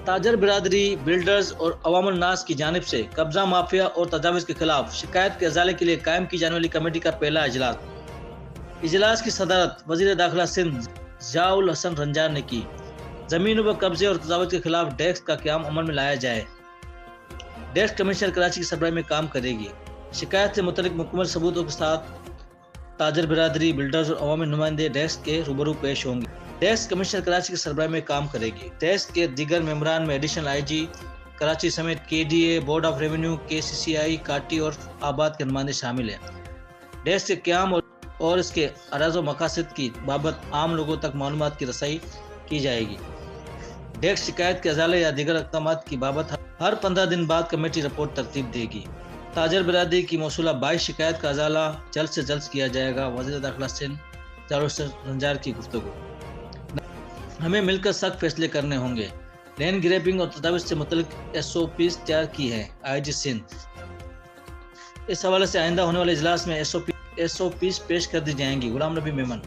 تاجر برادری، بلڈرز اور عوام الناس کی جانب سے قبضہ مافیا اور تجاوز کے خلاف شکایت کے ازالے کے لیے قائم کی جانے والی کمیٹی کا پہلا اجلاس کی صدارت وزیر داخلہ سندھ ضیاء الحسن رنجار نے کی۔ زمینوں پر قبضے اور تجاوز کے خلاف ڈیسک کا قیام عمل میں لایا جائے۔ ڈیسک کمشنر کراچی کی سربراہی میں کام کرے گی۔ شکایت سے متعلق مکمل ثبوتوں کے ساتھ تاجر برادری، بلڈرز اور عوامی نمائندے ڈیسک کے روبرو پیش ہوں گے۔ ڈیسک کمشنر کراچی کی سربراہی میں کام کرے گی۔ ڈیسک کے دیگر ممبران میں ایڈیشنل آئی جی کراچی سمیت KDA، board of revenue, KCCI، کاٹی اور آباد کے نمائندے شامل ہیں۔ ڈیسک کے قیام اور اس کے غرض و مقاصد کی بابت عام لوگوں تک معلومات کی رسائی کی جائے گی۔ ڈیسک شکایت کے ازالے یا دیگر اقدامات کی بابت ہر 15 دن بعد کمیٹی رپورٹ ترتیب دے گی۔ تاجر برادری کی موصولہ 22 شکایت کا ازالہ جلد سے جلد کیا جائے گا۔ وزیر داخلہ سندھ ضیاء الحسن رنجار کی گفتگو۔ ہمیں مل کر سخت فیصلے کرنے ہوں گے۔ لینڈ گریبنگ اور تجاوز سے متعلق SOPs تیار کی ہے۔ IG سندھ۔ اس حوالے سے آئندہ ہونے والے اجلاس میں SOPs پیش کر دی جائیں گی۔ غلام نبی میمن۔